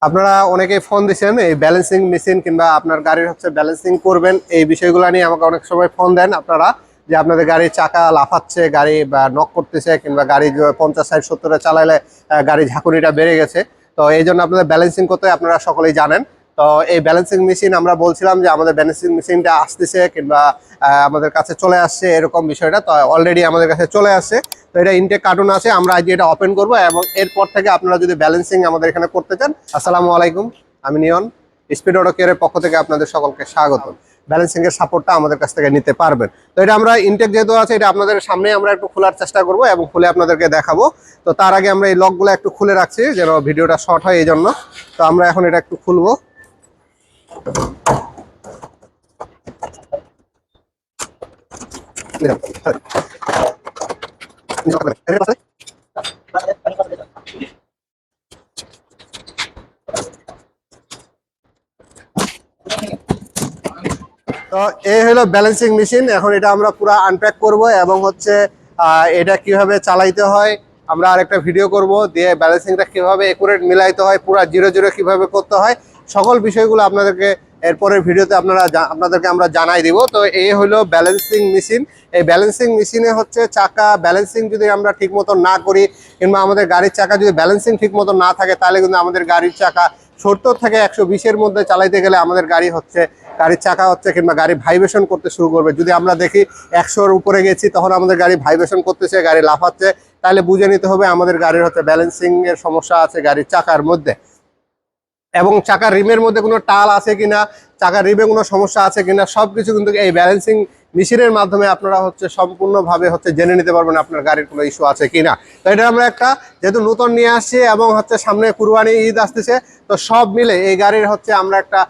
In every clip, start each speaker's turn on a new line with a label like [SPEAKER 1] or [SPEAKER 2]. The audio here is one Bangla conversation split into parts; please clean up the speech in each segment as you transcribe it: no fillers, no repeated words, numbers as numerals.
[SPEAKER 1] আপনারা অনেকেই ফোন দিচ্ছেন এই ব্যালেন্সিং মেশিন কিংবা আপনার গাড়ির হচ্ছে ব্যালেন্সিং করবেন এই বিষয়গুলো নিয়ে আমাকে অনেক সময় ফোন দেন আপনারা যে আপনাদের গাড়ির চাকা লাফাচ্ছে, গাড়ি বা নক করতেছে কিংবা গাড়ি 50, 60, 70-এ চালাইলে গাড়ির ঝাঁকুনিটা বেড়ে গেছে। তো এই জন্য আপনাদের ব্যালেন্সিং করতে আপনারা সকলেই জানেন। তো এই ব্যালেন্সিং মেশিন আমরা বলছিলাম যে আমাদের ব্যালেন্সিং মেশিনটা আসতেছে কিংবা আমাদের কাছে চলে আসছে এরকম বিষয়টা, তো অলরেডি আমাদের কাছে চলে আসছে। তো এটা ইনটেক কার্টুন আছে, আমরা আজকে এটা ওপেন করব এবং এরপর থেকে আপনারা যদি ব্যালেন্সিং আমাদের এখানে করতে চান। আসসালামু আলাইকুম, আমি নিয়ন, স্পিড অটো কেয়ারের পক্ষ থেকে আপনাদের সকলকে স্বাগত। ব্যালেন্সিং এর সাপোর্টটা আমাদের কাছ থেকে নিতে পারবেন। তো এটা আমরা ইনটেক যেহেতু আছে এটা আপনাদের সামনে আমরা একটু খোলার চেষ্টা করব এবং খুলে আপনাদেরকে দেখাবো। তো তার আগে আমরা এই লকগুলো একটু খুলে রাখছি যেন ভিডিওটা শর্ট হয়, এই জন্য। তো আমরা এখন এটা একটু খুলবো। তো এই হলো ব্যালেন্সিং মেশিন। এখন এটা আমরা পুরো আনপ্যাক করব এবং হচ্ছে এটা কিভাবে চালাইতে হয় আমরা আরেকটা ভিডিও করব, দিয়ে ব্যালেন্সিংটা কিভাবে একুরেট মিলাইতে হয়, পুরো জিরো জিরো কিভাবে করতে হয়, সকল বিষয়গুলো আপনাদেরকে এরপরের ভিডিওতে আপনাদেরকে আমরা জানাই দিব। তো এই হলো ব্যালেন্সিং মেশিন। এই ব্যালেন্সিং মেশিনে হচ্ছে চাকা ব্যালেন্সিং যদি আমরা ঠিক মতো না করি কিংবা আমাদের গাড়ির চাকা যদি ব্যালেন্সিং ঠিক মতো না থাকে তাহলে কিন্তু আমাদের গাড়ির চাকা 70 থেকে 120-এর মধ্যে চালাইতে গেলে আমাদের গাড়ির চাকা হচ্ছে কিংবা গাড়ি ভাইব্রেশন করতে শুরু করবে। যদি আমরা দেখি 100-এর উপরে গেছি তখন আমাদের গাড়ি ভাইব্রেশন করতেছে, গাড়ি লাফাচ্ছে, তাহলে বুঝে নিতে হবে আমাদের গাড়ির হচ্ছে ব্যালেন্সিং এর সমস্যা আছে গাড়ির চাকার মধ্যে। এবং চাকার রিমের মধ্যে কোনো টাল আছে কিনা, চাকার রিমে কোনো সমস্যা আছে কিনা, সবকিছু কিন্তু এই ব্যালেন্সিং মেশিনের মাধ্যমে আপনারা হচ্ছে সম্পূর্ণভাবে হচ্ছে জেনে নিতে পারবেন আপনার গাড়ির কোনো ইস্যু আছে কিনা। তো এটা আমরা একটা যেহেতু নতুন নিয়ে আসছি এবং হচ্ছে সামনে কুরবানি ঈদ আসতেছে, তো সব মিলে এই গাড়ির হচ্ছে আমরা একটা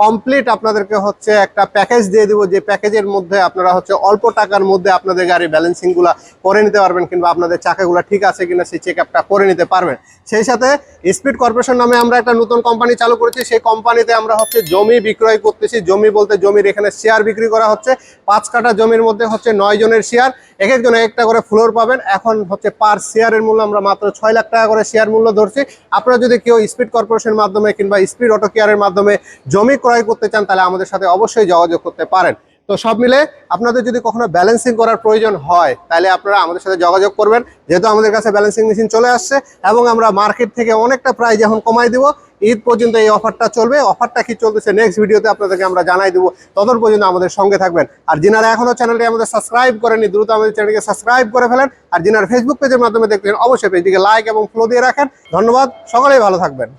[SPEAKER 1] কমপ্লিট আপনাদেরকে হচ্ছে একটা প্যাকেজ দিয়ে দিব, যে প্যাকেজের মধ্যে আপনারা হচ্ছে অল্প টাকার মধ্যে আপনাদের গাড়ির ব্যালেন্সিংগুলো করে নিতে পারবেন কিংবা আপনাদের চাকাগুলো ঠিক আছে কিনা সেই চেক আপটা করে নিতে পারবেন। সেই সাথে স্পিড কর্পোরেশন নামে আমরা একটা নতুন কোম্পানি চালু করেছি। সেই কোম্পানিতে আমরা হচ্ছে জমি বিক্রয় করতেছি। জমি বলতে জমির এখানে শেয়ার বিক্রি করা হচ্ছে। 5 কাঠা জমির মধ্যে হচ্ছে 9 জনের শেয়ার, এক একজনে একটা করে ফ্লোর পাবেন। এখন হচ্ছে পার শেয়ারের মূল্য আমরা মাত্র 6 লাখ টাকা করে শেয়ার মূল্য ধরছি। আপনারা যদি কেউ স্পিড কর্পোরেশনের মাধ্যমে কিংবা স্পিড অটো কেয়ারের মাধ্যমে জমি ক্রয় করতে চান তাহলে আমাদের সাথে অবশ্যই যোগাযোগ করতে পারেন। তো সব মিলে আপনাদের যদি কখনো ব্যালেন্সিং করার প্রয়োজন হয় তাহলে আপনারা আমাদের সাথে যোগাযোগ করবেন, যেহেতু আমাদের কাছে ব্যালেন্সিং মেশিন চলে আসছে এবং আমরা মার্কেট থেকে অনেকটা প্রাইস এখন কমাই দিব। ঈদ পর্যন্ত এই অফারটা চলবে। অফারটা কি চলতেছে নেক্সট ভিডিওতে আপনাদেরকে আমরা জানাই দেবো, ততক্ষণ পর্যন্ত আমাদের সঙ্গে থাকবেন। আর যিনারা এখনো চ্যানেলটি আমাদের সাবস্ক্রাইব করেনি দ্রুত আমাদের চ্যানেলকে সাবস্ক্রাইব করে ফেলেন। আর যিনারা ফেসবুক পেজের মাধ্যমে দেখবেন অবশ্যই পেজটিকে লাইক এবং ফলো দিয়ে রাখেন। ধন্যবাদ, সকলেই ভালো থাকবেন।